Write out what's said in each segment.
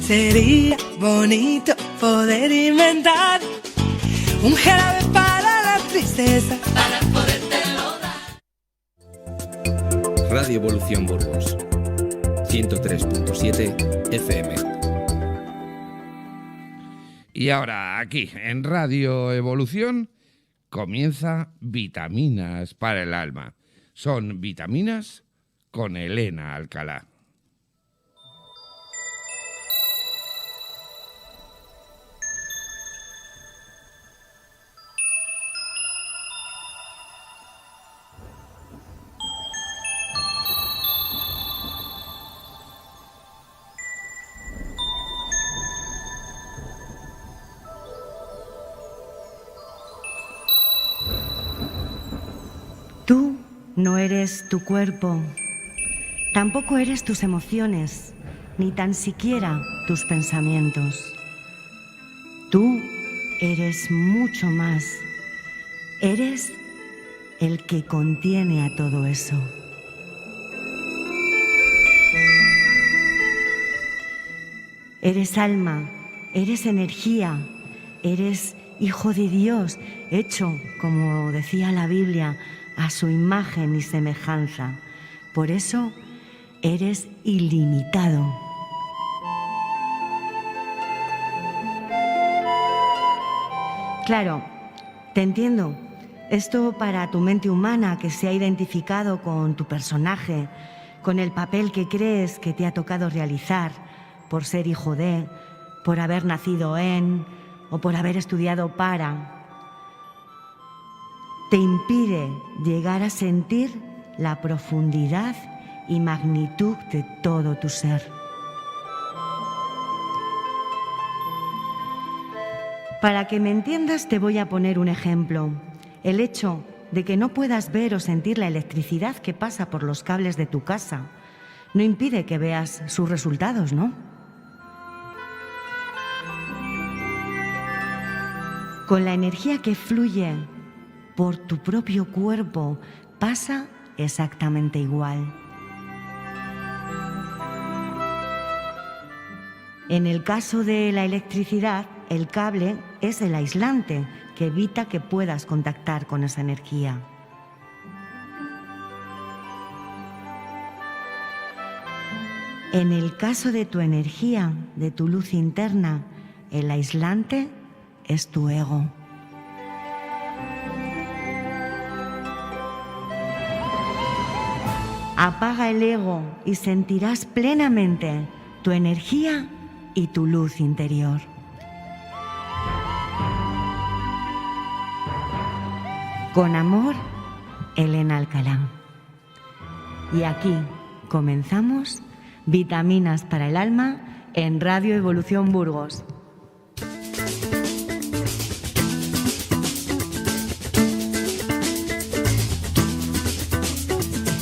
Sería bonito poder inventar un jarabe para la tristeza, para podértelo dar. Radio Evolución Burgos 103.7 FM. Y ahora aquí en Radio Evolución comienza Vitaminas para el Alma. Son vitaminas con Elena Alcalá. Tú no eres tu cuerpo, tampoco eres tus emociones, ni tan siquiera tus pensamientos. Tú eres mucho más. Eres el que contiene a todo eso. Eres alma, eres energía, eres hijo de Dios, hecho, como decía la Biblia, a su imagen y semejanza. Por eso eres ilimitado. Claro, te entiendo. Esto para tu mente humana que se ha identificado con tu personaje, con el papel que crees que te ha tocado realizar por ser hijo de, por haber nacido en o por haber estudiado para, te impide llegar a sentir la profundidad y magnitud de todo tu ser. Para que me entiendas te voy a poner un ejemplo. El hecho de que no puedas ver o sentir la electricidad que pasa por los cables de tu casa no impide que veas sus resultados, ¿no? Con la energía que fluye por tu propio cuerpo pasa exactamente igual. En el caso de la electricidad, el cable es el aislante que evita que puedas contactar con esa energía. En el caso de tu energía, de tu luz interna, el aislante es tu ego. Apaga el ego y sentirás plenamente tu energía y tu luz interior. Con amor, Elena Alcalá. Y aquí comenzamos Vitaminas para el Alma en Radio Evolución Burgos.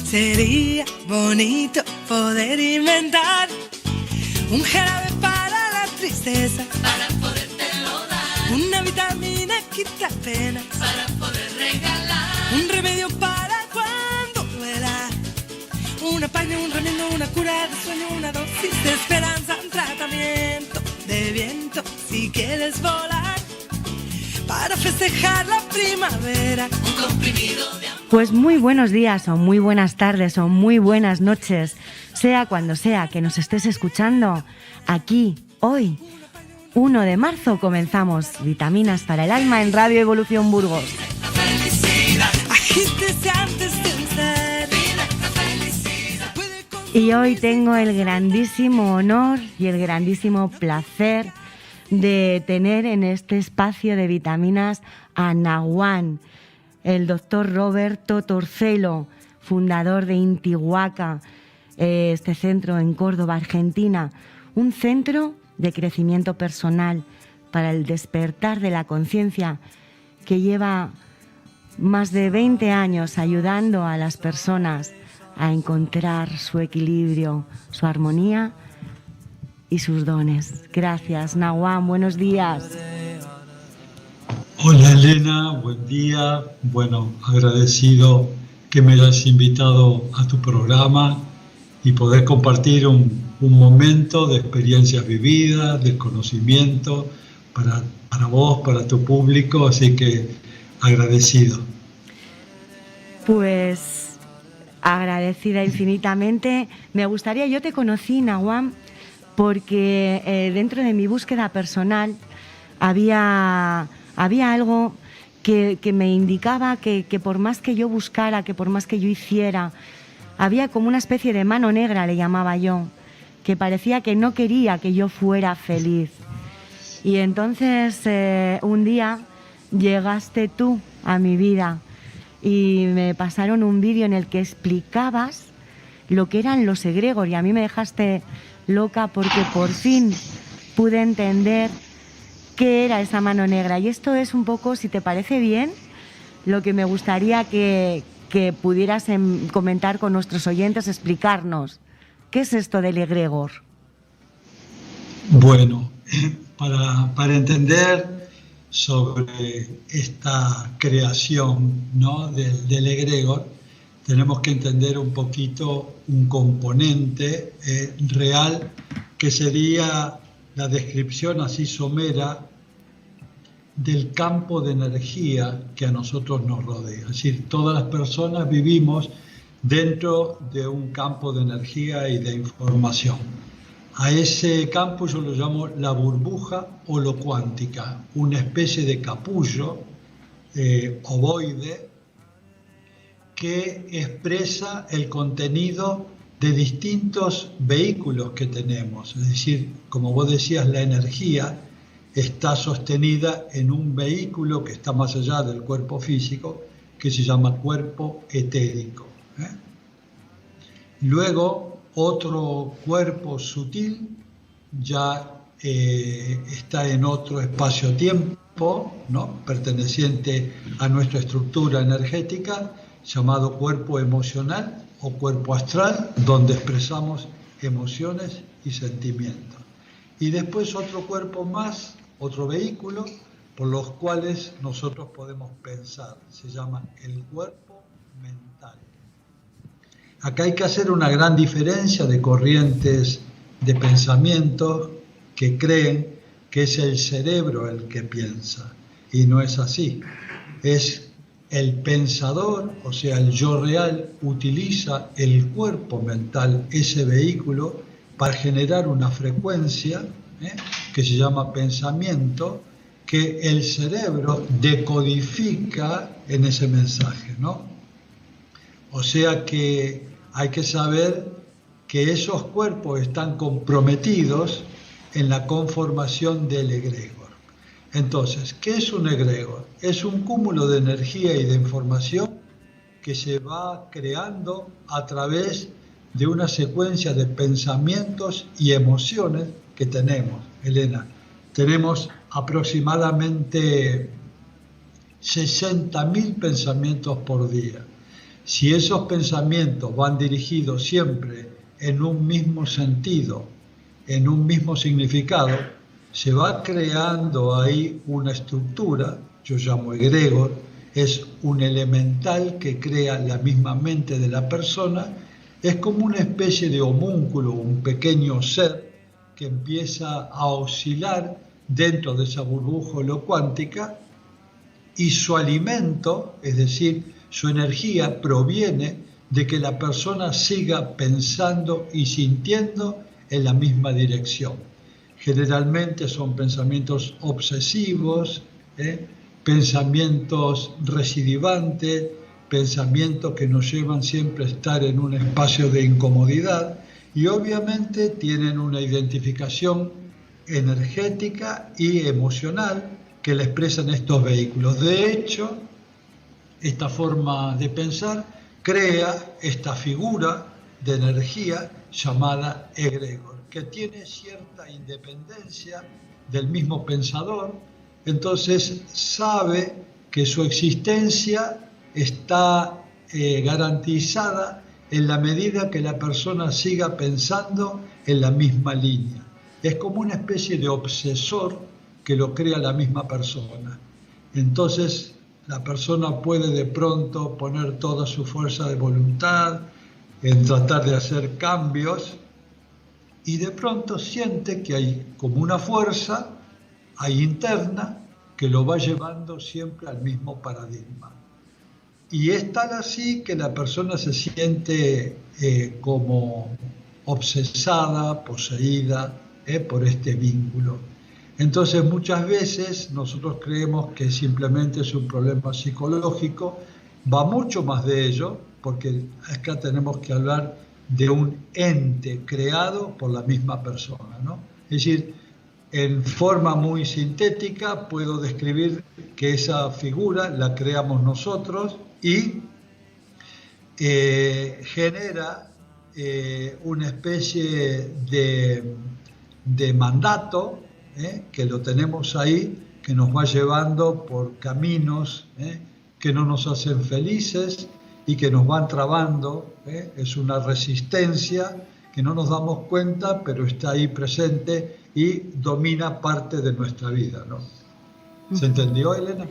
Sería bonito poder inventar un jarabe para la tristeza, para podértelo dar. Una vitamina quita penas, para poder regalar. Un remedio para cuando duela. Una paña, un remiendo, una cura de sueño, una dosis de esperanza, un tratamiento de viento si quieres volar. Para festejar la primavera, un comprimido de amor. Pues muy buenos días o muy buenas tardes o muy buenas noches, sea cuando sea que nos estés escuchando. Aquí, hoy, 1 de marzo, comenzamos Vitaminas para el Alma en Radio Evolución Burgos. Y hoy tengo el grandísimo honor y el grandísimo placer de tener en este espacio de vitaminas a Nahuán, el doctor Roberto Torcelo, fundador de Intihuaca, este centro en Córdoba, Argentina, un centro de crecimiento personal para el despertar de la conciencia que lleva más de 20 años ayudando a las personas a encontrar su equilibrio, su armonía y sus dones. Gracias, Nahuán, buenos días. Hola Elena, buen día. Bueno, agradecido que me hayas invitado a tu programa y poder compartir un momento de experiencias vividas, de conocimiento para vos, para tu público, así que agradecido. Pues agradecida infinitamente. Me gustaría, yo te conocí, Nahuam, porque dentro de mi búsqueda personal había algo que me indicaba que por más que yo buscara, que por más que yo hiciera, había como una especie de mano negra, le llamaba yo, que parecía que no quería que yo fuera feliz. Y entonces un día llegaste tú a mi vida y me pasaron un vídeo en el que explicabas lo que eran los egregores, y a mí me dejaste loca porque por fin pude entender qué era esa mano negra. Y esto es un poco, si te parece bien, lo que me gustaría que pudieras comentar con nuestros oyentes, explicarnos qué es esto del egregor. Bueno, para entender sobre esta creación, ¿no?, del egregor, tenemos que entender un poquito un componente real que sería la descripción así somera del campo de energía que a nosotros nos rodea. Es decir, todas las personas vivimos dentro de un campo de energía y de información. A ese campo yo lo llamo la burbuja holocuántica, una especie de capullo ovoide que expresa el contenido de distintos vehículos que tenemos. Es decir, como vos decías, la energía está sostenida en un vehículo que está más allá del cuerpo físico, que se llama cuerpo etérico. Luego, otro cuerpo sutil ya está en otro espacio-tiempo, ¿no?, perteneciente a nuestra estructura energética, llamado cuerpo emocional o cuerpo astral, donde expresamos emociones y sentimientos. Y después otro cuerpo más, otro vehículo, por los cuales nosotros podemos pensar. Se llama el cuerpo mental. Acá hay que hacer una gran diferencia de corrientes de pensamiento que creen que es el cerebro el que piensa, y no es así. Es el pensador, o sea, el yo real, utiliza el cuerpo mental, ese vehículo, para generar una frecuencia que se llama pensamiento, que el cerebro decodifica en ese mensaje, ¿no? O sea que hay que saber que esos cuerpos están comprometidos en la conformación del egregor. Entonces, ¿qué es un egregor? Es un cúmulo de energía y de información que se va creando a través de una secuencia de pensamientos y emociones que tenemos. Elena, tenemos aproximadamente 60.000 pensamientos por día. Si esos pensamientos van dirigidos siempre en un mismo sentido, en un mismo significado, se va creando ahí una estructura, yo llamo egregor, es un elemental que crea la misma mente de la persona, es como una especie de homúnculo, un pequeño ser que empieza a oscilar dentro de esa burbuja holocuántica, y su alimento, es decir, su energía, proviene de que la persona siga pensando y sintiendo en la misma dirección. Generalmente son pensamientos obsesivos, pensamientos recidivantes, pensamientos que nos llevan siempre a estar en un espacio de incomodidad, y obviamente tienen una identificación energética y emocional que la expresan estos vehículos. De hecho, esta forma de pensar crea esta figura de energía llamada egregor, que tiene cierta independencia del mismo pensador, entonces sabe que su existencia está garantizada en la medida que la persona siga pensando en la misma línea. Es como una especie de obsesor que lo crea la misma persona. Entonces la persona puede de pronto poner toda su fuerza de voluntad, en tratar de hacer cambios, y de pronto siente que hay como una fuerza ahí interna que lo va llevando siempre al mismo paradigma. Y es tal así que la persona se siente como obsesada, poseída por este vínculo. Entonces muchas veces nosotros creemos que simplemente es un problema psicológico, va mucho más de ello, porque acá tenemos que hablar de un ente creado por la misma persona, ¿no? Es decir, en forma muy sintética puedo describir que esa figura la creamos nosotros y genera una especie de mandato que lo tenemos ahí, que nos va llevando por caminos que no nos hacen felices y que nos van trabando. Es una resistencia que no nos damos cuenta, pero está ahí presente y domina parte de nuestra vida, ¿no? ¿Se entendió, Elena?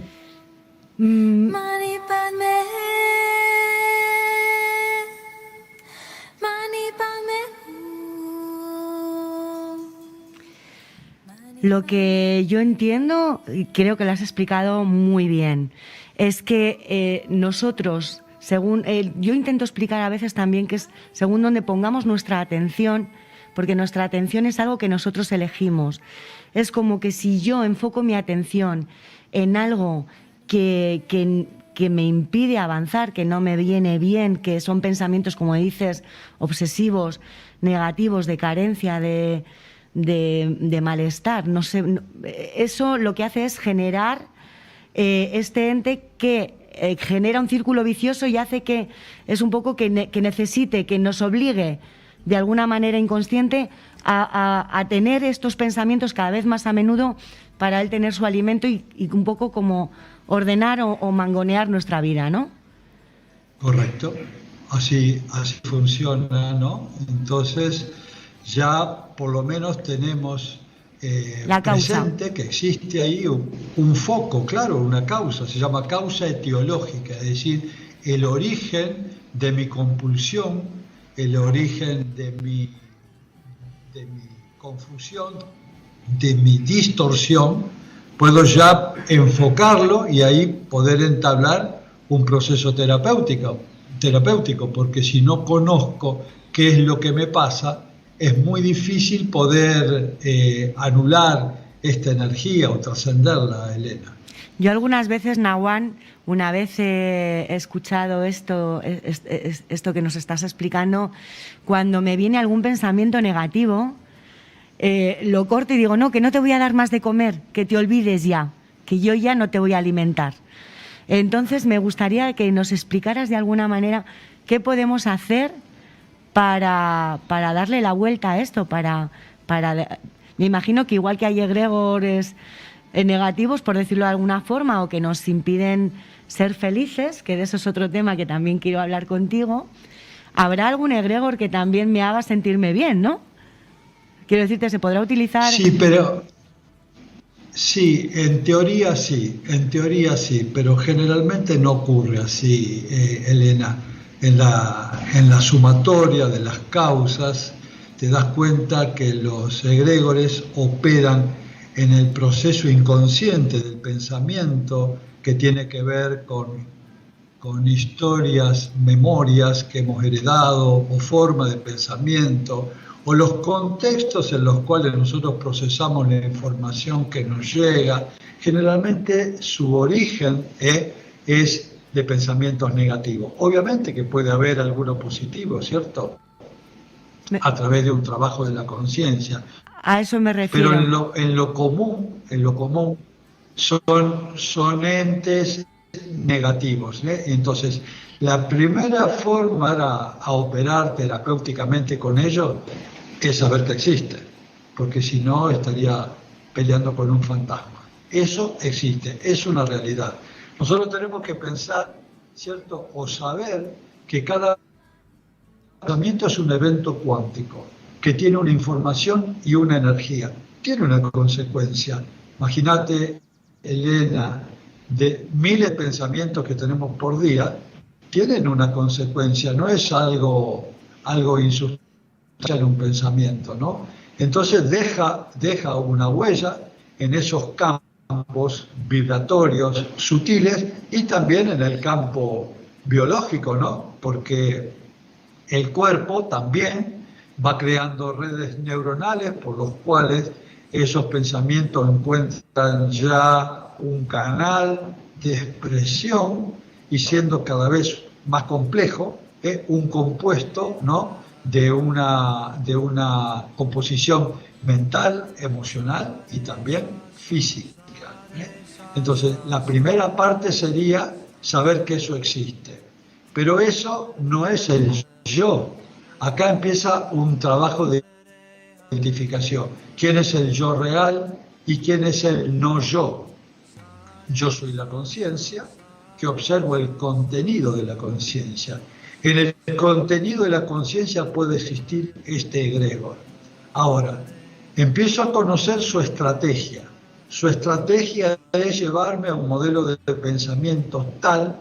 Lo que yo entiendo, y creo que lo has explicado muy bien, es que nosotros, según yo intento explicar a veces también que es según donde pongamos nuestra atención, porque nuestra atención es algo que nosotros elegimos. Es como que si yo enfoco mi atención en algo que me impide avanzar, que no me viene bien, que son pensamientos, como dices, obsesivos, negativos, de carencia, de malestar, no sé, eso lo que hace es generar este ente que genera un círculo vicioso y hace que es un poco que necesite, que nos obligue de alguna manera inconsciente a tener estos pensamientos cada vez más a menudo para él tener su alimento y un poco como ordenar o mangonear nuestra vida, ¿no? Correcto, así funciona, ¿no? Entonces ya por lo menos tenemos la causa. Presente que existe ahí un foco, claro, una causa, se llama causa etiológica, es decir, el origen de mi compulsión, el origen de mi confusión, de mi distorsión, puedo ya enfocarlo y ahí poder entablar un proceso terapéutico, porque si no conozco qué es lo que me pasa, es muy difícil poder anular esta energía o trascenderla, Elena. Yo algunas veces, Nahuan, una vez he escuchado esto que nos estás explicando, cuando me viene algún pensamiento negativo, lo corto y digo, no, que no te voy a dar más de comer, que te olvides ya, que yo ya no te voy a alimentar. Entonces me gustaría que nos explicaras de alguna manera qué podemos hacer para darle la vuelta a esto, me imagino que igual que hay egregores negativos, por decirlo de alguna forma, o que nos impiden ser felices, que de eso es otro tema que también quiero hablar contigo, habrá algún egregor que también me haga sentirme bien, ¿no? Quiero decirte, ¿se podrá utilizar? Sí, en teoría sí, pero generalmente no ocurre así, Elena. En la sumatoria de las causas te das cuenta que los egregores operan en el proceso inconsciente del pensamiento que tiene que ver con historias, memorias que hemos heredado o forma de pensamiento o los contextos en los cuales nosotros procesamos la información que nos llega. Generalmente su origen es de pensamientos negativos. Obviamente que puede haber alguno positivo, ¿cierto? A través de un trabajo de la conciencia. A eso me refiero. Pero en lo común son entes negativos, ¿eh? Entonces, la primera forma a operar terapéuticamente con ellos es saber que existe, porque si no estaría peleando con un fantasma. Eso existe, es una realidad. Nosotros tenemos que pensar, ¿cierto? O saber que cada pensamiento es un evento cuántico, que tiene una información y una energía, tiene una consecuencia. Imagínate, Elena, de miles de pensamientos que tenemos por día, tienen una consecuencia, no es algo algo insustancial en un pensamiento, ¿no? Entonces deja una huella en esos campos vibratorios sutiles y también en el campo biológico, ¿no? Porque el cuerpo también va creando redes neuronales por los cuales esos pensamientos encuentran ya un canal de expresión y siendo cada vez más complejo, un compuesto, ¿no?, de una composición mental, emocional y también física. Entonces, la primera parte sería saber que eso existe. Pero eso no es el yo. Acá empieza un trabajo de identificación. ¿Quién es el yo real y quién es el no yo? Yo soy la conciencia que observo el contenido de la conciencia. En el contenido de la conciencia puede existir este egregor. Ahora, empiezo a conocer su estrategia. Su estrategia es llevarme a un modelo de pensamiento tal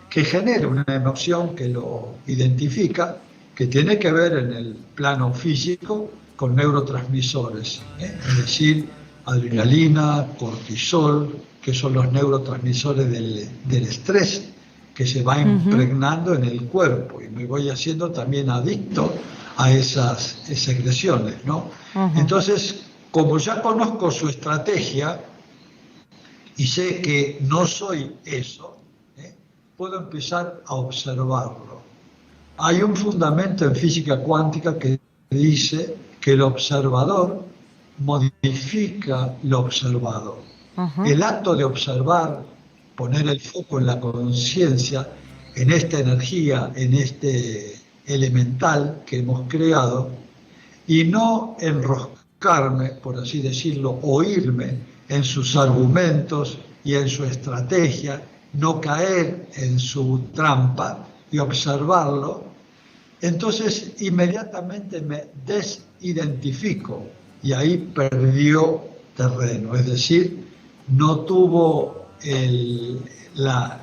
que genere una emoción que lo identifica, que tiene que ver en el plano físico con neurotransmisores, es decir, adrenalina, cortisol, que son los neurotransmisores del estrés, que se va impregnando en el cuerpo y me voy haciendo también adicto a esas secreciones, ¿no? Entonces, como ya conozco su estrategia y sé que no soy eso, puedo empezar a observarlo. Hay un fundamento en física cuántica que dice que el observador modifica lo observado. El acto de observar, poner el foco en la conciencia, en esta energía, en este elemental que hemos creado, y no enroscarme, por así decirlo, o irme en sus argumentos y en su estrategia, no caer en su trampa y observarlo, entonces inmediatamente me desidentifico y ahí perdió terreno, es decir, no tuvo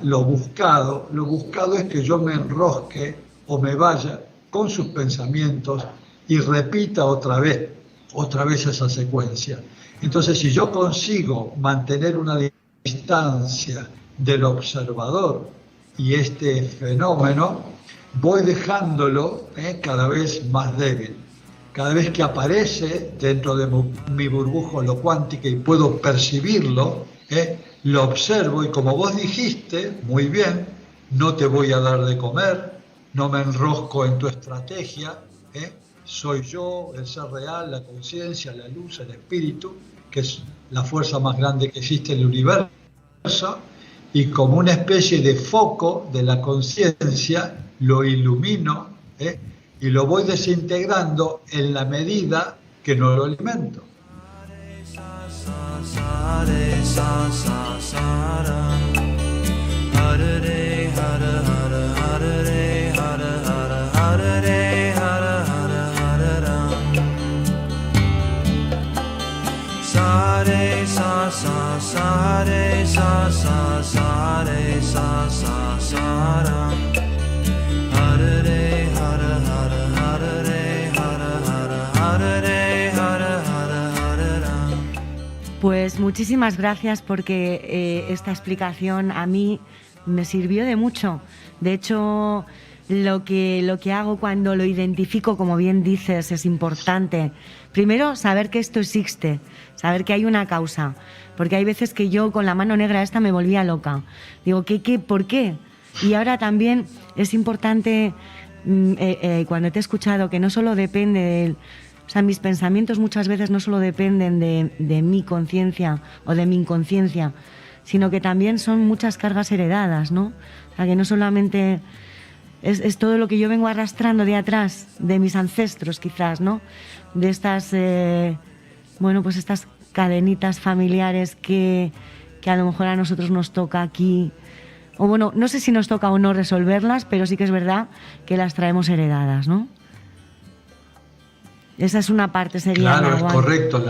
lo buscado. Lo buscado es que yo me enrosque o me vaya con sus pensamientos y repita otra vez esa secuencia. Entonces, si yo consigo mantener una distancia del observador y este fenómeno, voy dejándolo cada vez más débil. Cada vez que aparece dentro de mi burbuja lo cuántica y puedo percibirlo, lo observo y como vos dijiste, muy bien, no te voy a dar de comer, no me enrosco en tu estrategia, soy yo, el ser real, la conciencia, la luz, el espíritu, que es la fuerza más grande que existe en el universo, y como una especie de foco de la conciencia, lo ilumino, y lo voy desintegrando en la medida que no lo alimento. Pues muchísimas gracias porque esta explicación a mí me sirvió de mucho. De hecho, lo que hago cuando lo identifico, como bien dices, es importante. Primero, saber que esto existe, saber que hay una causa. Porque hay veces que yo con la mano negra esta me volvía loca. Digo, ¿por qué? Y ahora también es importante, cuando te he escuchado, que no solo depende del... O sea, mis pensamientos muchas veces no solo dependen de mi conciencia o de mi inconsciencia, sino que también son muchas cargas heredadas, ¿no? O sea, que no solamente es todo lo que yo vengo arrastrando de atrás, de mis ancestros quizás, ¿no? De estas, pues estas cadenitas familiares que a lo mejor a nosotros nos toca aquí, o bueno, no sé si nos toca o no resolverlas, pero sí que es verdad que las traemos heredadas, ¿no? Esa es una parte, sería... Claro, es correcto.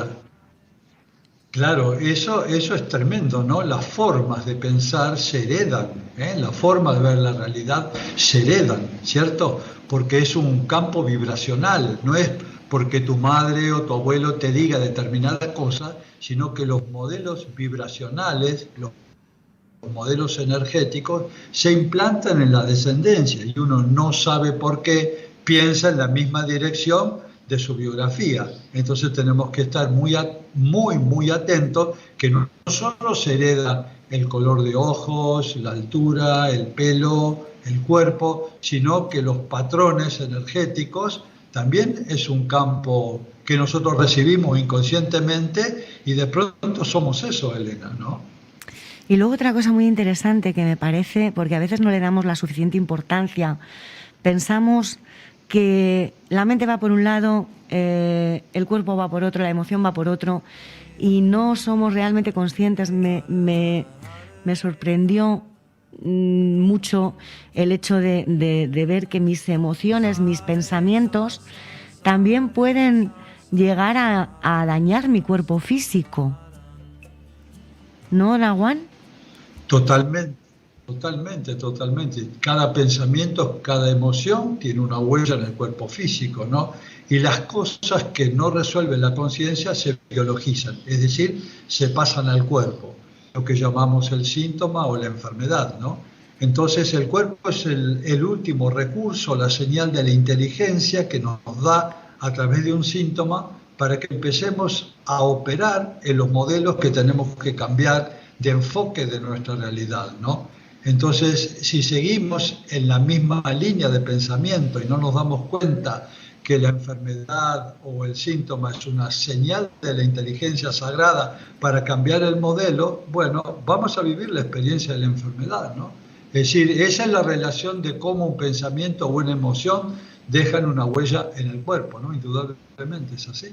Claro, eso es tremendo, ¿no? Las formas de pensar se heredan, ¿eh? La forma de ver la realidad se heredan, ¿cierto? Porque es un campo vibracional, no es porque tu madre o tu abuelo te diga determinada cosa, sino que los modelos vibracionales, los modelos energéticos se implantan en la descendencia y uno no sabe por qué piensa en la misma dirección de su biografía. Entonces tenemos que estar muy atentos que no solo se hereda el color de ojos, la altura, el pelo, el cuerpo, sino que los patrones energéticos también es un campo que nosotros recibimos inconscientemente y de pronto somos eso, Elena, ¿no? Y luego otra cosa muy interesante que me parece, porque a veces no le damos la suficiente importancia, pensamos que la mente va por un lado, el cuerpo va por otro, la emoción va por otro, y no somos realmente conscientes. Me sorprendió mucho el hecho de ver que mis emociones, mis pensamientos, también pueden llegar a dañar mi cuerpo físico. ¿No, Naguan? Totalmente. Cada pensamiento, cada emoción tiene una huella en el cuerpo físico, ¿no? Y las cosas que no resuelve la conciencia se biologizan, es decir, se pasan al cuerpo, lo que llamamos el síntoma o la enfermedad, ¿no? Entonces el cuerpo es el último recurso, la señal de la inteligencia que nos da a través de un síntoma para que empecemos a operar en los modelos que tenemos que cambiar de enfoque de nuestra realidad, ¿no? Entonces, si seguimos en la misma línea de pensamiento y no nos damos cuenta que la enfermedad o el síntoma es una señal de la inteligencia sagrada para cambiar el modelo, bueno, vamos a vivir la experiencia de la enfermedad, ¿no? Es decir, esa es la relación de cómo un pensamiento o una emoción dejan una huella en el cuerpo, ¿no? Indudablemente es así.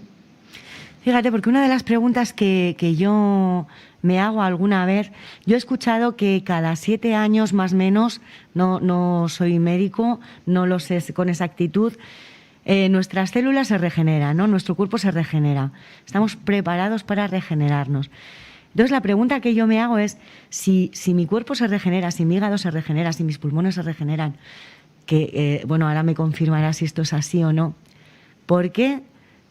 Fíjate, porque una de las preguntas que yo me hago alguna vez, yo he escuchado que cada 7 años más o menos, no soy médico, no lo sé con exactitud, nuestras células se regeneran, ¿no? Nuestro cuerpo se regenera. Estamos preparados para regenerarnos. Entonces la pregunta que yo me hago es, si mi cuerpo se regenera, si mi hígado se regenera, si mis pulmones se regeneran, que, bueno, ahora me confirmará si esto es así o no, ¿por qué?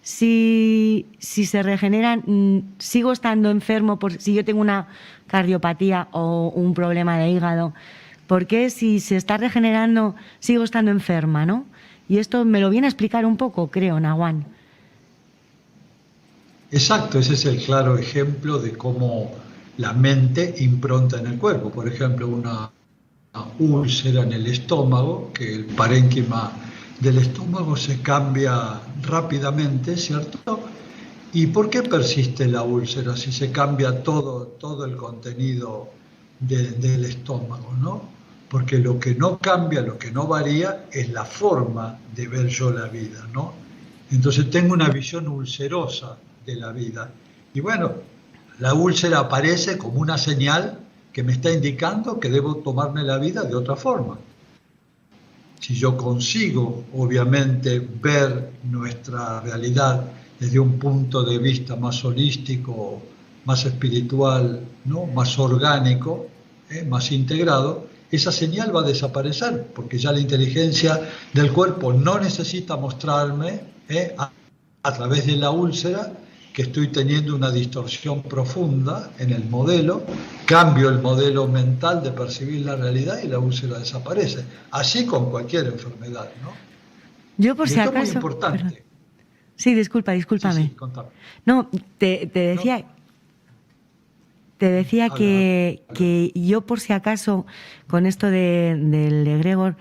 Si se regeneran, sigo estando enfermo, si yo tengo una cardiopatía o un problema de hígado, ¿por qué si se está regenerando sigo estando enferma, ¿no? Y esto me lo viene a explicar un poco, creo, Naguan. Exacto, ese es el claro ejemplo de cómo la mente impronta en el cuerpo. Por ejemplo, una úlcera en el estómago, que el parénquima del estómago se cambia rápidamente, ¿cierto? ¿Y por qué persiste la úlcera si se cambia todo el contenido del estómago, ¿no? Porque lo que no cambia, lo que no varía, es la forma de ver yo la vida, ¿no? Entonces tengo una visión ulcerosa de la vida. Y bueno, la úlcera aparece como una señal que me está indicando que debo tomarme la vida de otra forma. Si yo consigo, obviamente, ver nuestra realidad desde un punto de vista más holístico, más espiritual, ¿no? Más orgánico, más integrado, esa señal va a desaparecer, porque ya la inteligencia del cuerpo no necesita mostrarme a través de la úlcera que estoy teniendo una distorsión profunda en el modelo, cambio el modelo mental de percibir la realidad y la úlcera desaparece. Así con cualquier enfermedad, ¿no? Yo por si acaso... Es muy importante. Perdón. Sí, discúlpame. Sí, contame. No, te decía... Te decía que yo por si acaso, con esto del egregor,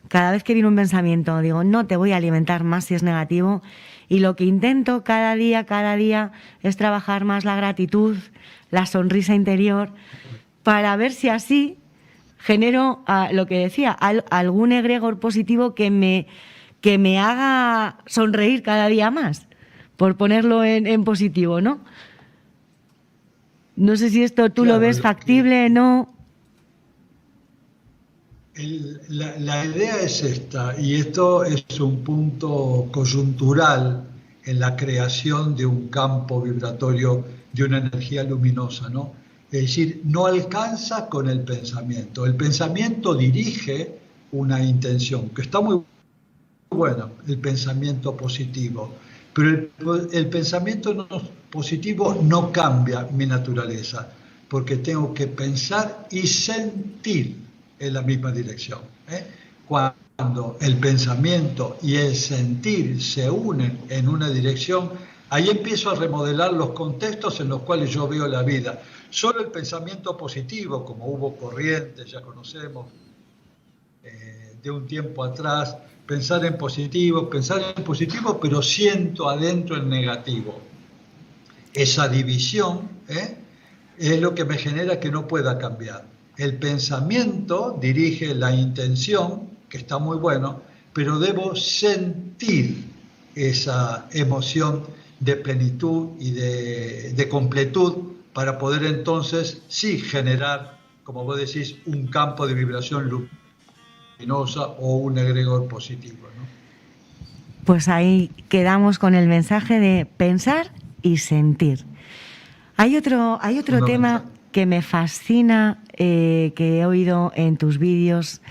cada vez que viene un pensamiento, digo, no te voy a alimentar más si es negativo, y lo que intento cada día es trabajar más la gratitud, la sonrisa interior, para ver si así genero, lo que decía, algún egregor positivo que me haga sonreír cada día más, por ponerlo en positivo, ¿no? No sé si esto tú lo ves factible, ¿no? La idea es esta, y esto es un punto coyuntural en la creación de un campo vibratorio de una energía luminosa, ¿no? Es decir, no alcanza con el pensamiento. El pensamiento dirige una intención, que está muy bueno, el pensamiento positivo, pero el pensamiento positivo no cambia mi naturaleza, porque tengo que pensar y sentir en la misma dirección. Cuando el pensamiento y el sentir se unen en una dirección, ahí empiezo a remodelar los contextos en los cuales yo veo la vida. Solo el pensamiento positivo, como hubo corrientes, ya conocemos, de un tiempo atrás, pensar en positivo, pero siento adentro el negativo. Esa división es lo que me genera que no pueda cambiar. El pensamiento dirige la intención, que está muy bueno, pero debo sentir esa emoción de plenitud y de completud para poder entonces sí generar, como vos decís, un campo de vibración luminosa o un egregor positivo, ¿no? Pues ahí quedamos con el mensaje de pensar y sentir. Hay otro tema que me fascina, que he oído en tus vídeos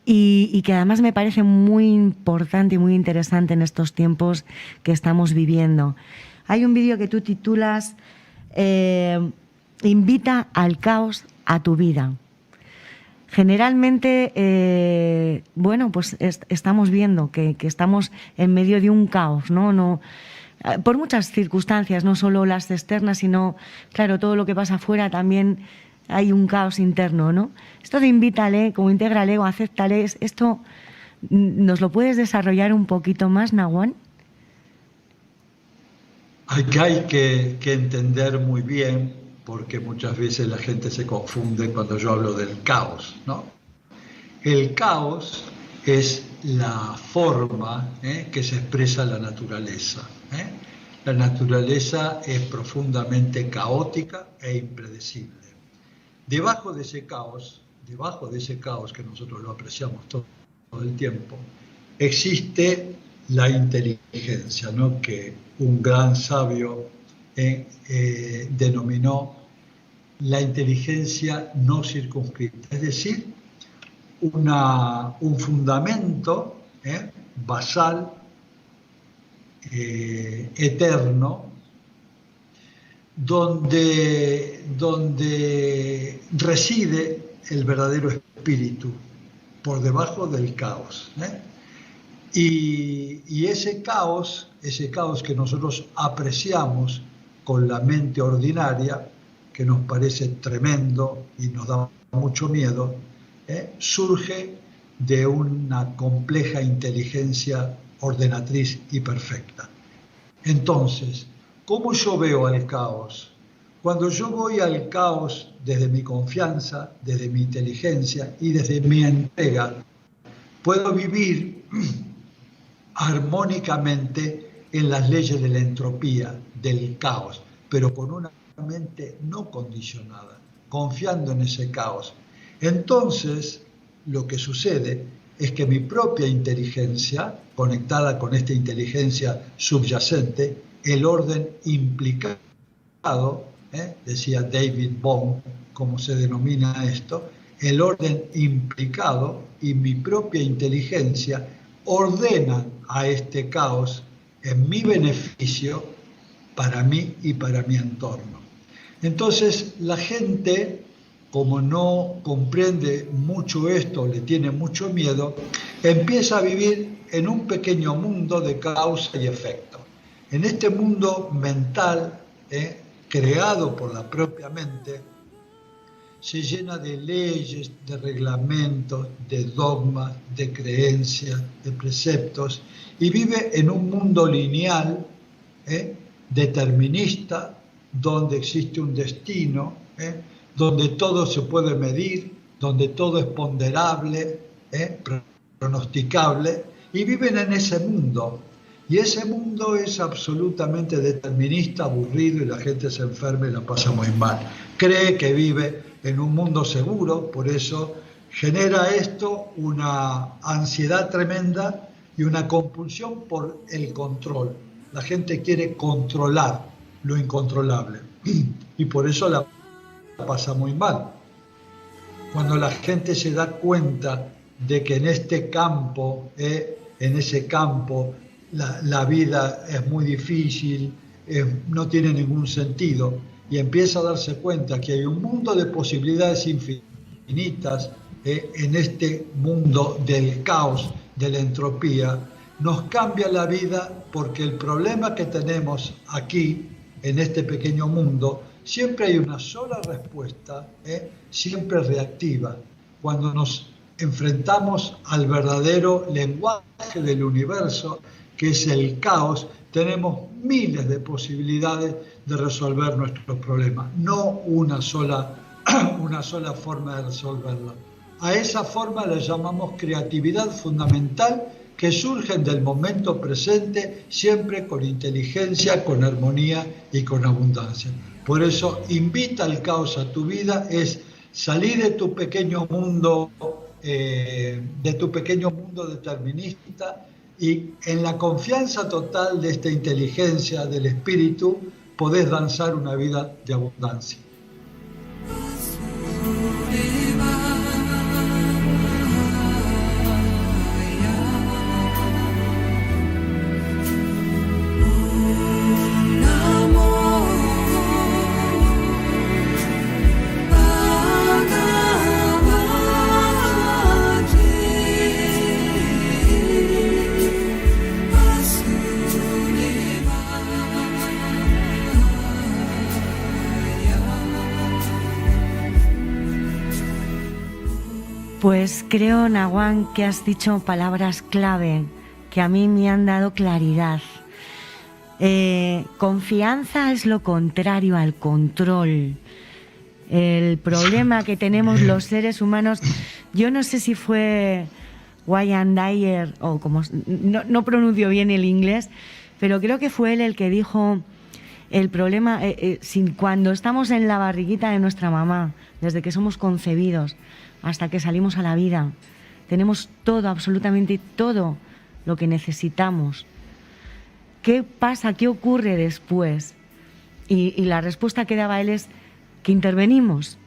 y que además me parece muy importante y muy interesante en estos tiempos que estamos viviendo. Hay un vídeo que tú titulas Invita al caos a tu vida. Generalmente, pues estamos viendo que estamos en medio de un caos, ¿no? Por muchas circunstancias, no solo las externas, sino, claro, todo lo que pasa afuera también hay un caos interno, ¿no? Esto de invítale, como intégrale o acéptale, ¿esto nos lo puedes desarrollar un poquito más, Naguan? Hay que entender muy bien, porque muchas veces la gente se confunde cuando yo hablo del caos, ¿no? El caos es la forma que se expresa la naturaleza. La naturaleza es profundamente caótica e impredecible. Debajo de ese caos que nosotros lo apreciamos todo el tiempo, existe la inteligencia, ¿no? Que un gran sabio denominó la inteligencia no circunscrita, es decir, un fundamento basal, eterno, donde reside el verdadero espíritu, por debajo del caos. Y ese caos que nosotros apreciamos con la mente ordinaria, que nos parece tremendo y nos da mucho miedo, surge de una compleja inteligencia ordenatriz y perfecta. Entonces, ¿cómo yo veo al caos? Cuando yo voy al caos desde mi confianza, desde mi inteligencia y desde mi entrega, puedo vivir armónicamente en las leyes de la entropía, del caos, pero con una mente no condicionada, confiando en ese caos. Entonces, lo que sucede es que mi propia inteligencia, conectada con esta inteligencia subyacente, el orden implicado, decía David Bohm, como se denomina esto, el orden implicado y mi propia inteligencia ordenan a este caos en mi beneficio, para mí y para mi entorno. Entonces, la gente, como no comprende mucho esto, le tiene mucho miedo, empieza a vivir en un pequeño mundo de causa y efecto. En este mundo mental, creado por la propia mente, se llena de leyes, de reglamentos, de dogmas, de creencias, de preceptos, y vive en un mundo lineal, determinista, donde existe un destino, donde todo se puede medir, donde todo es ponderable, pronosticable, y viven en ese mundo. Y ese mundo es absolutamente determinista, aburrido, y la gente se enferma y la pasa muy mal. Cree que vive en un mundo seguro, por eso genera esto una ansiedad tremenda y una compulsión por el control. La gente quiere controlar lo incontrolable. y por eso la pasa muy mal. Cuando la gente se da cuenta de que en este campo, en ese campo, la vida es muy difícil, no tiene ningún sentido, y empieza a darse cuenta que hay un mundo de posibilidades infinitas en este mundo del caos, de la entropía, nos cambia la vida, porque el problema que tenemos aquí, en este pequeño mundo, siempre hay una sola respuesta, siempre reactiva. Cuando nos enfrentamos al verdadero lenguaje del universo, que es el caos, tenemos miles de posibilidades de resolver nuestros problemas, no una sola forma de resolverla. A esa forma le llamamos creatividad fundamental, que surgen del momento presente, siempre con inteligencia, con armonía y con abundancia. Por eso, invita al caos a tu vida, es salir de tu pequeño mundo, determinista, y en la confianza total de esta inteligencia del espíritu, podés danzar una vida de abundancia. Pues creo, Naguán, que has dicho palabras clave que a mí me han dado claridad. Confianza es lo contrario al control. El problema que tenemos los seres humanos, yo no sé si fue Wayne Dyer o como no pronuncio bien el inglés, pero creo que fue él el que dijo el problema cuando estamos en la barriguita de nuestra mamá, desde que somos concebidos hasta que salimos a la vida, tenemos todo, absolutamente todo lo que necesitamos. ¿Qué pasa? ¿Qué ocurre después? Y la respuesta que daba él es que intervenimos.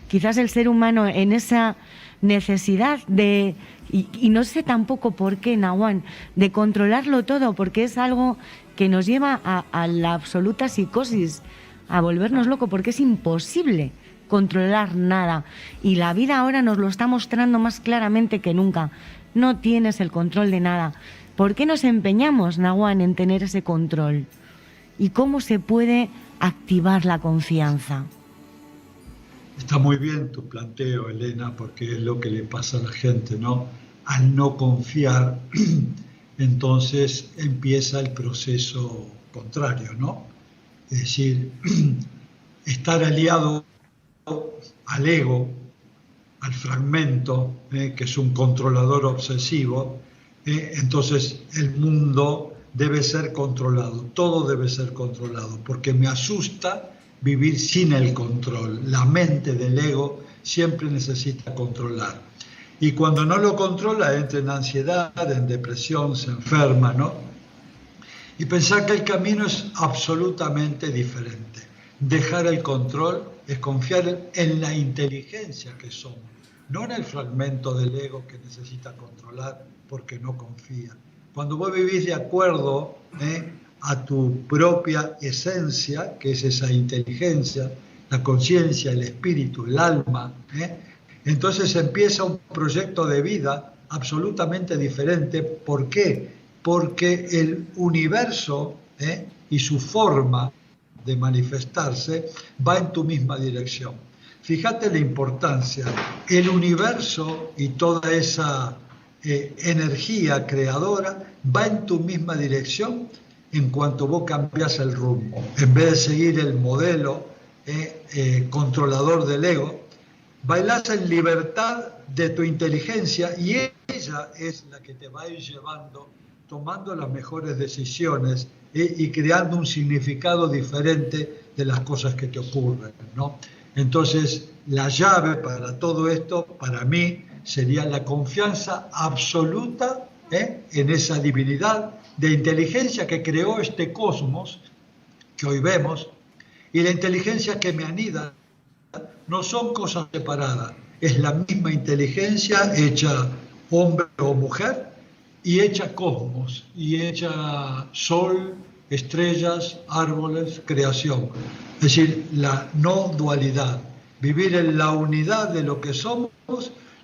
Quizás el ser humano en esa necesidad de, y no sé tampoco por qué, Naguán, de controlarlo todo, porque es algo que nos lleva a la absoluta psicosis, a volvernos locos, porque es imposible controlar nada. Y la vida ahora nos lo está mostrando más claramente que nunca. No tienes el control de nada. ¿Por qué nos empeñamos, Naguán, en tener ese control? ¿Y cómo se puede activar la confianza? Está muy bien tu planteo, Elena, porque es lo que le pasa a la gente, ¿no? Al no confiar, entonces empieza el proceso contrario, ¿no? Es decir, estar aliado al ego, al fragmento, que es un controlador obsesivo, entonces el mundo debe ser controlado, todo debe ser controlado, porque me asusta vivir sin el control. La mente del ego siempre necesita controlar. Y cuando no lo controla, entra en ansiedad, en depresión, se enferma, ¿no? Y pensar que el camino es absolutamente diferente. Dejar el control es confiar en la inteligencia que somos, no en el fragmento del ego que necesita controlar porque no confía. Cuando vos vivís de acuerdo a tu propia esencia, que es esa inteligencia, la conciencia, el espíritu, el alma, entonces empieza un proyecto de vida absolutamente diferente. ¿Por qué? Porque el universo y su forma de manifestarse va en tu misma dirección. Fíjate la importancia. El universo y toda esa energía creadora va en tu misma dirección en cuanto vos cambias el rumbo. En vez de seguir el modelo controlador del ego, bailás en libertad de tu inteligencia y ella es la que te va a ir llevando, tomando las mejores decisiones y creando un significado diferente de las cosas que te ocurren, ¿no? Entonces, la llave para todo esto, para mí, sería la confianza absoluta en esa divinidad de inteligencia que creó este cosmos que hoy vemos, Y la inteligencia que me anida no son cosas separadas, es la misma inteligencia hecha hombre o mujer y hecha cosmos, y hecha sol, estrellas, árboles, creación. Es decir, la no dualidad. Vivir en la unidad de lo que somos,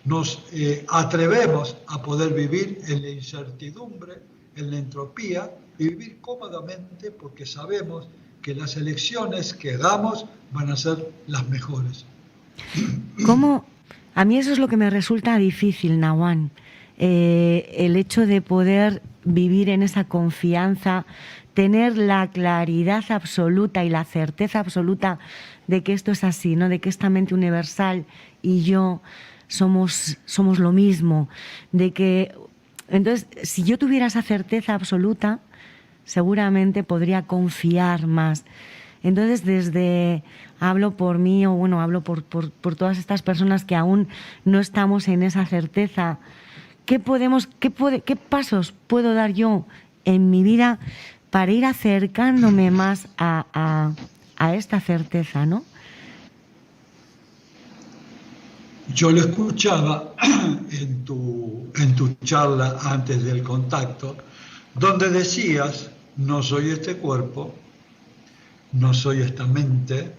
nos atrevemos a poder vivir en la incertidumbre, en la entropía, y vivir cómodamente porque sabemos que las elecciones que hagamos van a ser las mejores. ¿Cómo? A mí eso es lo que me resulta difícil, Nahuán. El hecho de poder vivir en esa confianza, tener la claridad absoluta y la certeza absoluta de que esto es así, ¿no? De que esta mente universal y yo somos lo mismo. De que, entonces, si yo tuviera esa certeza absoluta, seguramente podría confiar más. Entonces, hablo por mí, o bueno, hablo por todas estas personas que aún no estamos en esa certeza. ¿Qué pasos puedo dar yo en mi vida para ir acercándome más a esta certeza, ¿no? Yo lo escuchaba en tu charla antes del contacto, donde decías, no soy este cuerpo, no soy esta mente,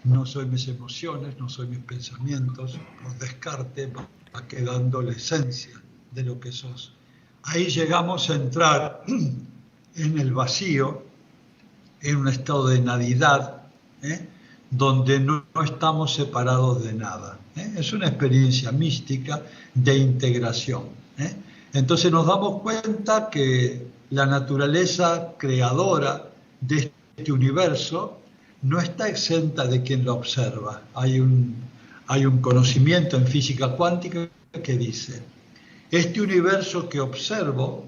no soy mis emociones, no soy mis pensamientos, por descarte va quedando la esencia de lo que sos. Ahí llegamos a entrar en el vacío, en un estado de nadidad, donde no estamos separados de nada. Es una experiencia mística de integración. Entonces nos damos cuenta que la naturaleza creadora de este universo no está exenta de quien lo observa. Hay un conocimiento en física cuántica que dice, este universo que observo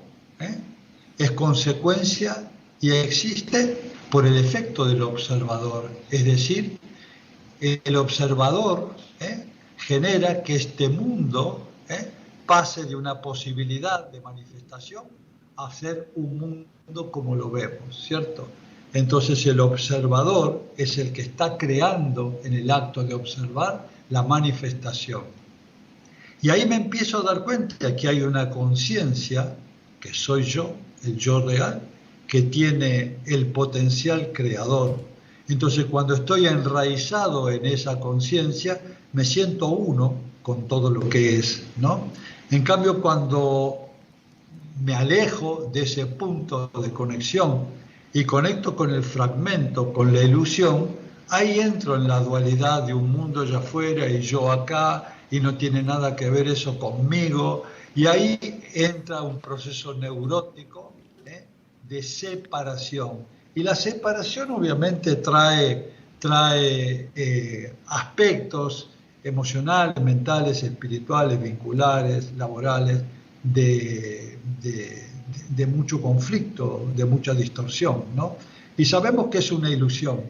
es consecuencia y existe por el efecto del observador. Es decir, el observador genera que este mundo pase de una posibilidad de manifestación a ser un mundo como lo vemos, ¿cierto? Entonces el observador es el que está creando en el acto de observar la manifestación. Y ahí me empiezo a dar cuenta que hay una conciencia, que soy yo, el yo real, que tiene el potencial creador. Entonces cuando estoy enraizado en esa conciencia, me siento uno con todo lo que es, ¿no? En cambio, cuando me alejo de ese punto de conexión y conecto con el fragmento, con la ilusión, ahí entro en la dualidad de un mundo allá afuera y yo acá, y no tiene nada que ver eso conmigo, y ahí entra un proceso neurótico de separación. Y la separación obviamente trae aspectos emocionales, mentales, espirituales, vinculares, laborales, de mucho conflicto, de mucha distorsión, ¿no? Y sabemos que es una ilusión.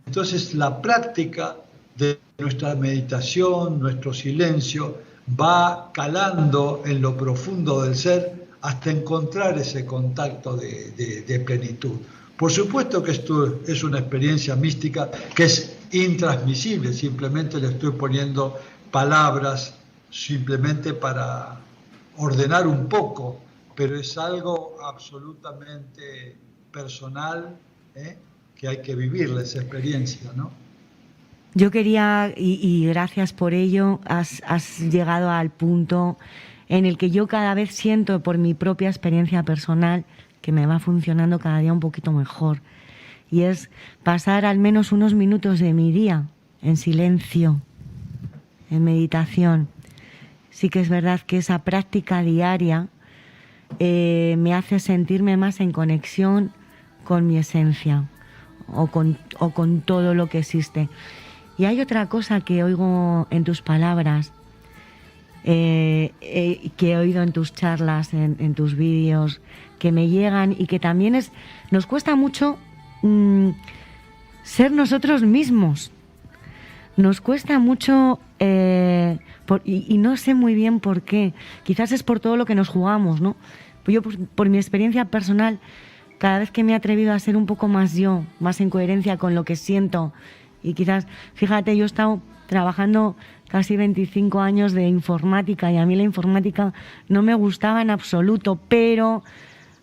Entonces la práctica de nuestra meditación, nuestro silencio, va calando en lo profundo del ser hasta encontrar ese contacto de plenitud. Por supuesto que esto es una experiencia mística que es intransmisible, simplemente le estoy poniendo palabras simplemente para ordenar un poco, pero es algo absolutamente personal, que hay que vivir esa experiencia, ¿no? Yo quería, y gracias por ello, has llegado al punto en el que yo cada vez siento por mi propia experiencia personal que me va funcionando cada día un poquito mejor. Y es pasar al menos unos minutos de mi día en silencio, en meditación. Sí que es verdad que esa práctica diaria me hace sentirme más en conexión con mi esencia o con todo lo que existe. Y hay otra cosa que oigo en tus palabras, que he oído en tus charlas, en tus vídeos, que me llegan y que también nos cuesta mucho ser nosotros mismos. Nos cuesta mucho, y no sé muy bien por qué. Quizás es por todo lo que nos jugamos, ¿no? Yo, por mi experiencia personal, cada vez que me he atrevido a ser un poco más yo, más en coherencia con lo que siento. Y quizás, fíjate, yo he estado trabajando casi 25 años de informática y a mí la informática no me gustaba en absoluto, pero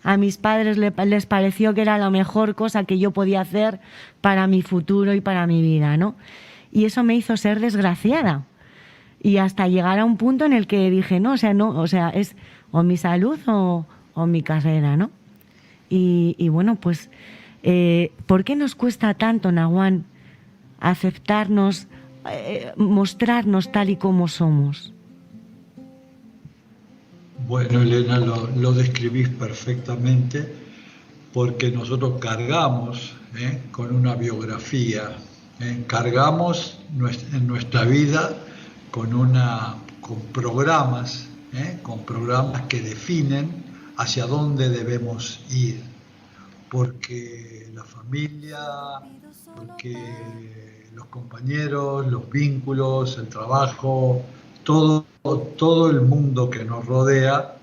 a mis padres les pareció que era la mejor cosa que yo podía hacer para mi futuro y para mi vida, ¿no? Y eso me hizo ser desgraciada. Y hasta llegar a un punto en el que dije, no, es o mi salud o mi carrera, ¿no? Y bueno, pues, ¿por qué nos cuesta tanto, Nahuán, aceptarnos, mostrarnos tal y como somos? Bueno, Elena, lo describís perfectamente, porque nosotros cargamos con una biografía, cargamos en nuestra vida con programas, con programas que definen hacia dónde debemos ir, porque la familia, porque los compañeros, los vínculos, el trabajo, todo el mundo que nos rodea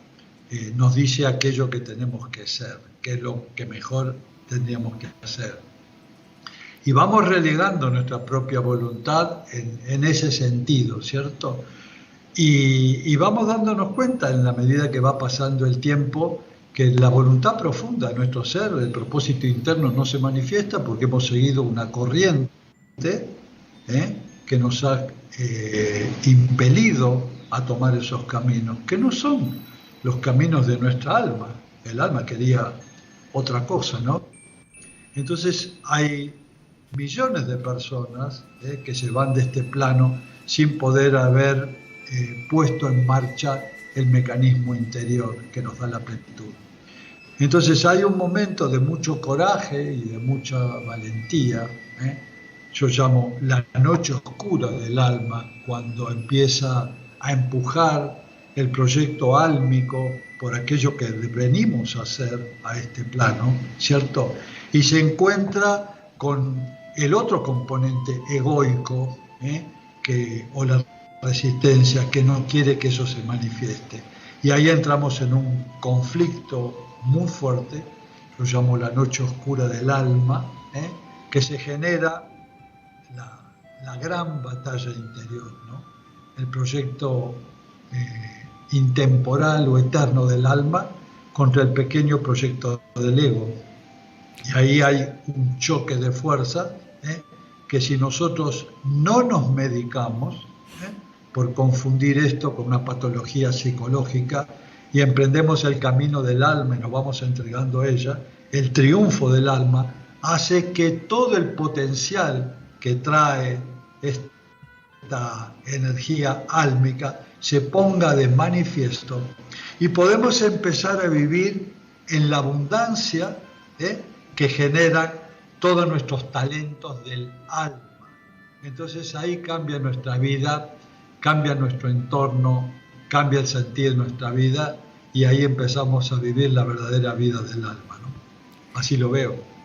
nos dice aquello que tenemos que ser, que es lo que mejor tendríamos que hacer. Y vamos relegando nuestra propia voluntad en ese sentido, ¿cierto? Y vamos dándonos cuenta en la medida que va pasando el tiempo que la voluntad profunda de nuestro ser, el propósito interno, no se manifiesta porque hemos seguido una corriente que nos ha impelido a tomar esos caminos, que no son los caminos de nuestra alma. El alma quería otra cosa, ¿no? Entonces hay millones de personas que se van de este plano sin poder haber puesto en marcha el mecanismo interior que nos da la plenitud. Entonces hay un momento de mucho coraje y de mucha valentía, yo llamo la noche oscura del alma, cuando empieza a empujar el proyecto álmico por aquello que venimos a hacer a este plano, ¿cierto? Y se encuentra con el otro componente egoico, o la resistencia, que no quiere que eso se manifieste. Y ahí entramos en un conflicto muy fuerte, lo llamo la noche oscura del alma, que se genera la gran batalla interior, ¿no? El proyecto intemporal o eterno del alma contra el pequeño proyecto del ego. Y ahí hay un choque de fuerza, que si nosotros no nos medicamos, por confundir esto con una patología psicológica, y emprendemos el camino del alma y nos vamos entregando a ella, el triunfo del alma hace que todo el potencial que trae esta energía álmica se ponga de manifiesto y podemos empezar a vivir en la abundancia que generan todos nuestros talentos del alma. Entonces ahí cambia nuestra vida, cambia nuestro entorno, cambia el sentido de nuestra vida y ahí empezamos a vivir la verdadera vida del alma, ¿no? Así lo veo.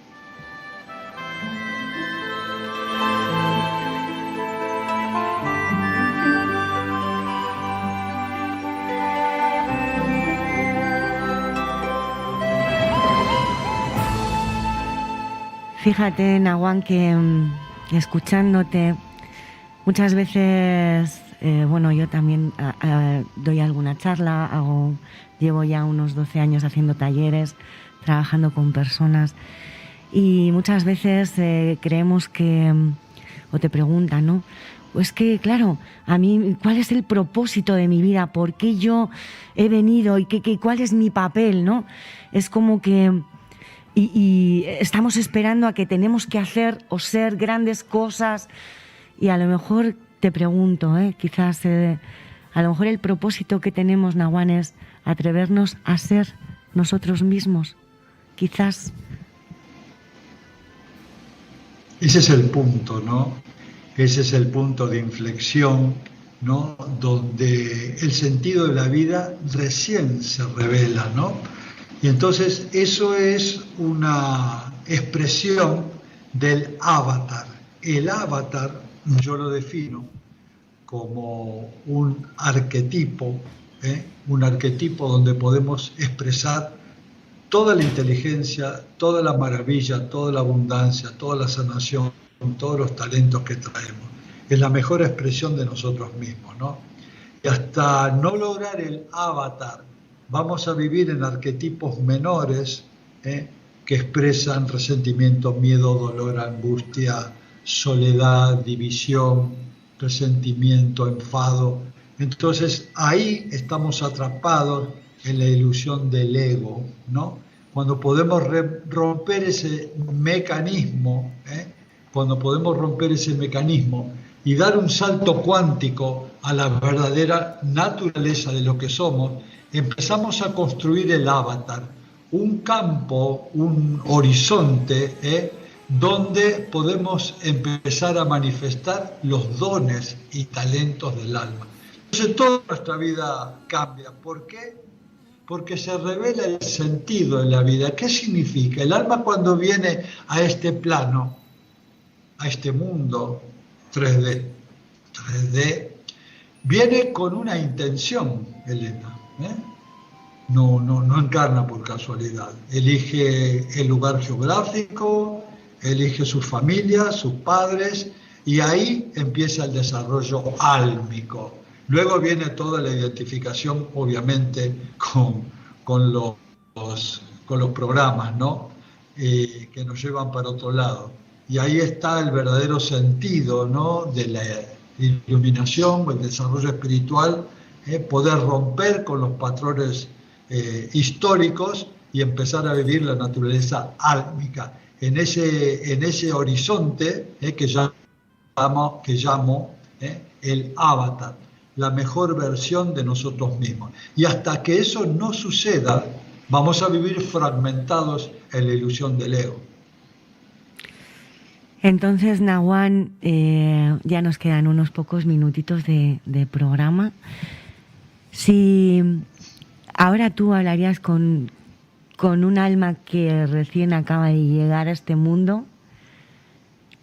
Fíjate, Nahuán, que escuchándote muchas veces, yo también doy alguna charla, llevo ya unos 12 años haciendo talleres, trabajando con personas y muchas veces creemos que, o te preguntan, ¿no? Pues que, claro, a mí, ¿cuál es el propósito de mi vida? ¿Por qué yo he venido? ¿Y cuál es mi papel, no? Es como que... Y estamos esperando a que tenemos que hacer o ser grandes cosas y a lo mejor te pregunto, quizás a lo mejor el propósito que tenemos, Nahuán, es atrevernos a ser nosotros mismos, quizás. Ese es el punto, ¿no? Ese es el punto de inflexión, ¿no? Donde el sentido de la vida recién se revela, ¿no? Y entonces eso es una expresión del avatar. El avatar yo lo defino como un arquetipo donde podemos expresar toda la inteligencia, toda la maravilla, toda la abundancia, toda la sanación, todos los talentos que traemos. Es la mejor expresión de nosotros mismos, ¿no? Y hasta no lograr el avatar, vamos a vivir en arquetipos menores, que expresan resentimiento, miedo, dolor, angustia, soledad, división, resentimiento, enfado. Entonces ahí estamos atrapados en la ilusión del ego, ¿no? Cuando podemos romper ese mecanismo, y dar un salto cuántico a la verdadera naturaleza de lo que somos, empezamos a construir el avatar, un campo, un horizonte, donde podemos empezar a manifestar los dones y talentos del alma. Entonces toda nuestra vida cambia. ¿Por qué? Porque se revela el sentido de la vida. ¿Qué significa? El alma cuando viene a este plano, a este mundo 3D, viene con una intención, Elena. No encarna por casualidad. Elige el lugar geográfico, elige su familia, sus padres, y ahí empieza el desarrollo álmico. Luego viene toda la identificación, obviamente, con los programas, ¿no? Que nos llevan para otro lado. Y ahí está el verdadero sentido, ¿no? De la iluminación, el desarrollo espiritual, poder romper con los patrones históricos y empezar a vivir la naturaleza álmica. En ese horizonte que llamo el avatar, la mejor versión de nosotros mismos. Y hasta que eso no suceda, vamos a vivir fragmentados en la ilusión del ego. Entonces, Nahuan, ya nos quedan unos pocos minutitos de programa. Si ahora tú hablarías con un alma que recién acaba de llegar a este mundo,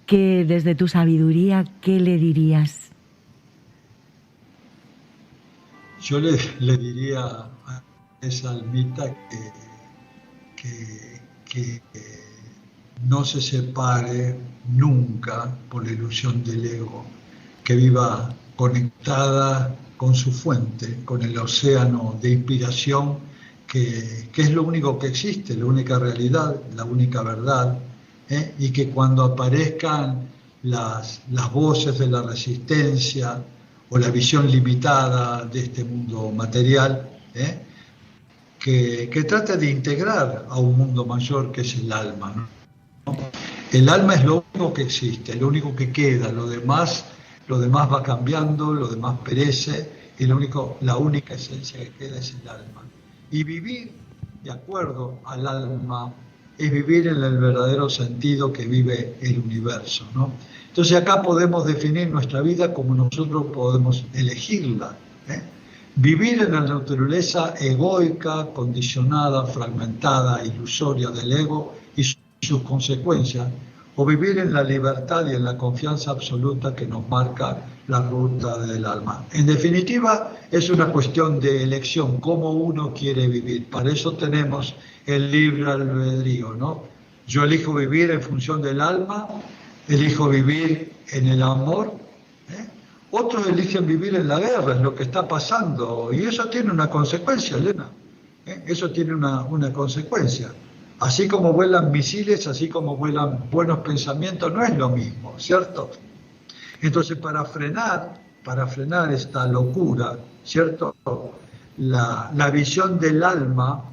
que desde tu sabiduría, ¿qué le dirías? Yo le diría a esa almita que no se separe nunca por la ilusión del ego, que viva conectada con su fuente, con el océano de inspiración, que es lo único que existe, la única realidad, la única verdad, y que cuando aparezcan las voces de la resistencia o la visión limitada de este mundo material, que trate de integrar a un mundo mayor que es el alma, ¿no? El alma es lo único que existe, lo único que queda, lo demás va cambiando, lo demás perece, y la única esencia que queda es el alma. Y vivir de acuerdo al alma es vivir en el verdadero sentido que vive el universo, ¿no? Entonces acá podemos definir nuestra vida como nosotros podemos elegirla, Vivir en la naturaleza egoica, condicionada, fragmentada, ilusoria del ego y sus consecuencias, o vivir en la libertad y en la confianza absoluta que nos marca la ruta del alma. En definitiva, es una cuestión de elección, cómo uno quiere vivir. Para eso tenemos el libre albedrío, ¿no? Yo elijo vivir en función del alma, elijo vivir en el amor, Otros eligen vivir en la guerra, es lo que está pasando, y eso tiene una consecuencia, Elena. Eso tiene una consecuencia. Así como vuelan misiles, así como vuelan buenos pensamientos, no es lo mismo, ¿cierto? Entonces, para frenar esta locura, ¿cierto? La visión del alma,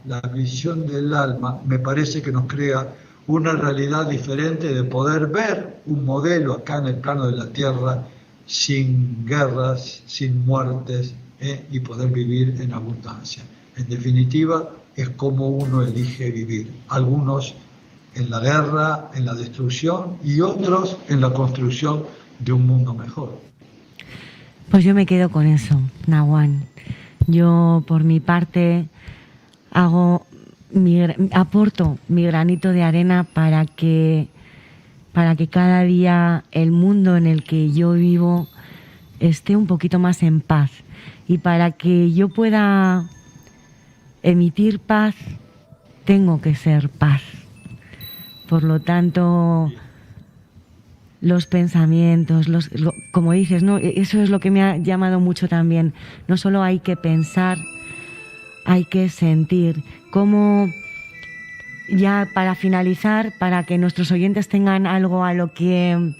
me parece que nos crea una realidad diferente de poder ver un modelo acá en el plano de la Tierra sin guerras, sin muertes, y poder vivir en abundancia. En definitiva, es como uno elige vivir. Algunos en la guerra, en la destrucción, y otros en la construcción de un mundo mejor. Pues yo me quedo con eso, Nahuan. Yo, por mi parte, aporto mi granito de arena para que cada día el mundo en el que yo vivo esté un poquito más en paz, y para que yo pueda emitir paz tengo que ser paz. Por lo tanto, los pensamientos, como dices, ¿no? Eso es lo que me ha llamado mucho también. No solo hay que pensar, hay que sentir. Como ya para finalizar, para que nuestros oyentes tengan algo a lo que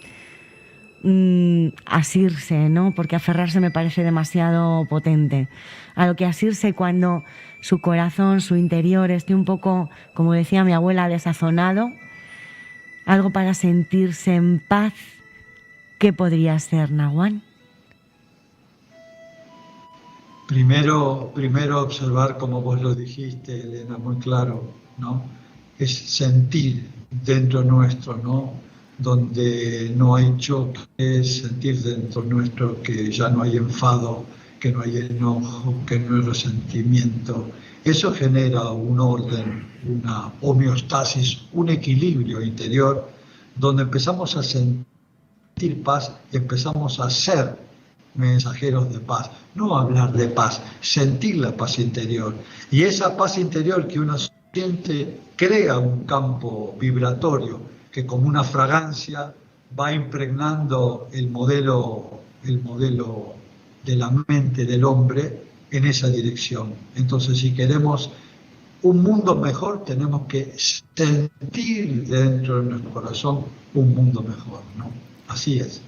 asirse, ¿no? Porque aferrarse me parece demasiado potente. A lo que asirse cuando su corazón, su interior esté un poco, como decía mi abuela, desazonado. Algo para sentirse en paz. ¿Qué podría ser, Naguán? Primero observar, como vos lo dijiste, Elena, muy claro, ¿no? Es sentir dentro nuestro, ¿no? Donde no hay choque, sentir dentro nuestro que ya no hay enfado, que no hay enojo, que no hay resentimiento. Eso genera un orden, una homeostasis, un equilibrio interior, donde empezamos a sentir paz y empezamos a ser mensajeros de paz. No hablar de paz, sentir la paz interior. Y esa paz interior que uno siente crea un campo vibratorio que como una fragancia va impregnando el modelo de la mente del hombre en esa dirección. Entonces, si queremos un mundo mejor, tenemos que sentir dentro de nuestro corazón un mundo mejor, ¿no? Así es.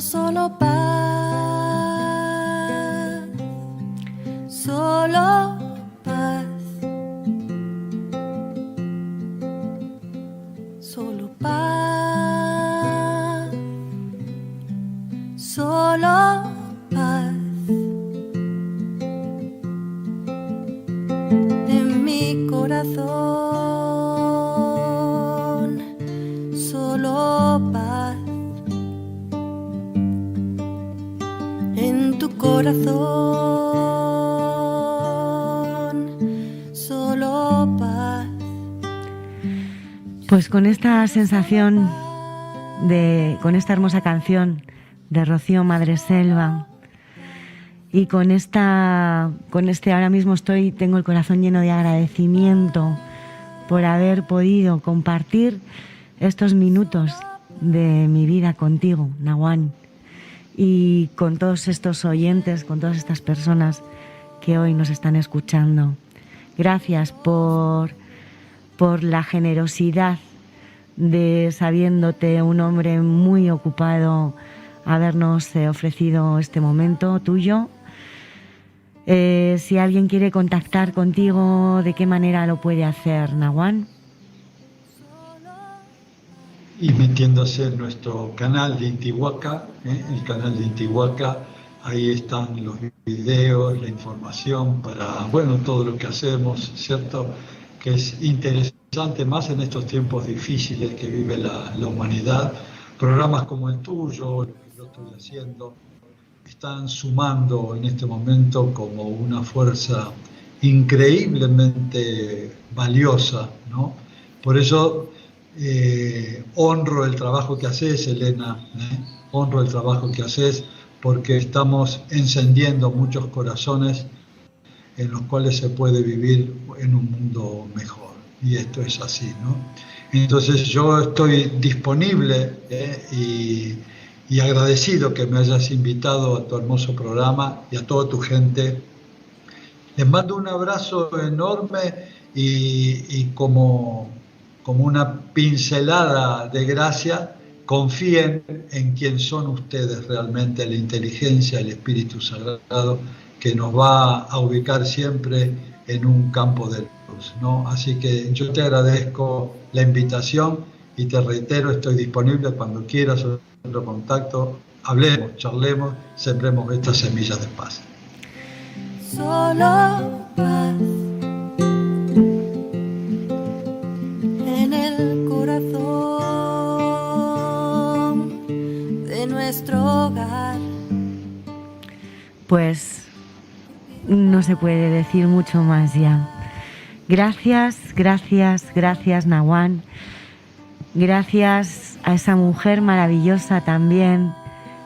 Solo paz, solo paz, solo paz, solo paz en mi corazón, solo paz. Corazón, solo paz. Pues con esta sensación con esta hermosa canción de Rocío Madreselva y con ahora mismo tengo el corazón lleno de agradecimiento por haber podido compartir estos minutos de mi vida contigo, Naguán. Y con todos estos oyentes, con todas estas personas que hoy nos están escuchando. Gracias por la generosidad de, sabiéndote un hombre muy ocupado, habernos ofrecido este momento tuyo. Si alguien quiere contactar contigo, ¿de qué manera lo puede hacer, Naguán? Y metiéndose en nuestro canal de Intihuaca, el canal de Intihuaca, ahí están los videos, la información para, todo lo que hacemos, ¿cierto? Que es interesante más en estos tiempos difíciles que vive la humanidad. Programas como el tuyo, lo que yo estoy haciendo, están sumando en este momento como una fuerza increíblemente valiosa, ¿no? Por eso honro el trabajo que haces, Elena, honro el trabajo que haces, porque estamos encendiendo muchos corazones en los cuales se puede vivir en un mundo mejor, y esto es así, ¿no? Entonces yo estoy disponible y agradecido que me hayas invitado a tu hermoso programa y a toda tu gente. Les mando un abrazo enorme y como una pincelada de gracia, confíen en quién son ustedes realmente, la inteligencia, el Espíritu Sagrado, que nos va a ubicar siempre en un campo de luz, ¿no? Así que yo te agradezco la invitación y te reitero, estoy disponible cuando quieras otro contacto. Hablemos, charlemos, sembremos estas semillas de paz. Solo paz en el corazón de nuestro hogar. Pues no se puede decir mucho más ya. Gracias, gracias, gracias, Nahuán. Gracias a esa mujer maravillosa también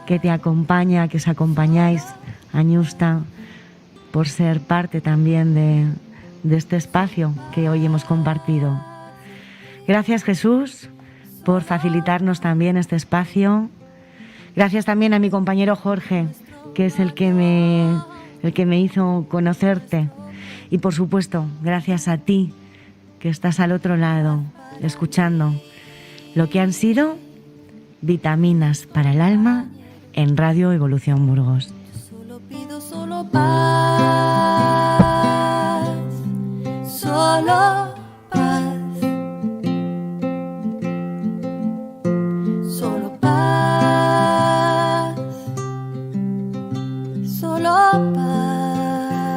que te acompaña, que os acompañáis, Añusta, por ser parte también de este espacio que hoy hemos compartido. Gracias, Jesús, por facilitarnos también este espacio. Gracias también a mi compañero Jorge, que es el que me hizo conocerte. Y por supuesto, gracias a ti, que estás al otro lado, escuchando lo que han sido vitaminas para el alma en Radio Evolución Burgos. Solo pido solo paz, solo paz, solo paz, solo paz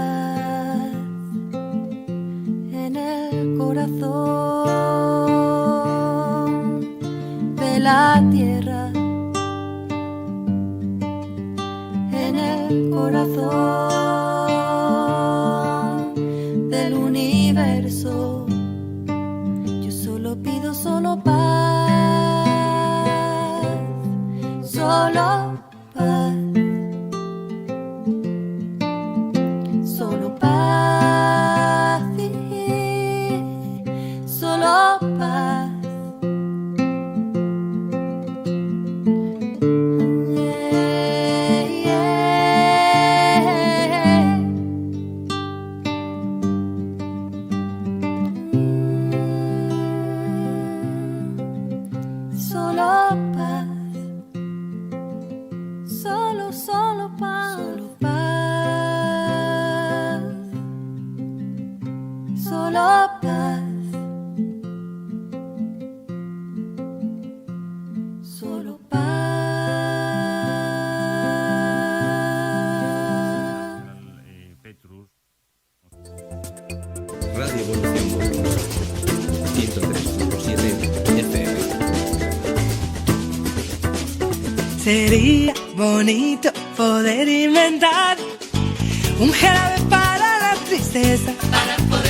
en el corazón de la tierra. Corazón del universo, yo solo pido solo paz, solo paz, solo paz, solo paz. Radio Evolución Burgos 103.7 FM. Sería bonito poder inventar un jarabe para la tristeza, para poder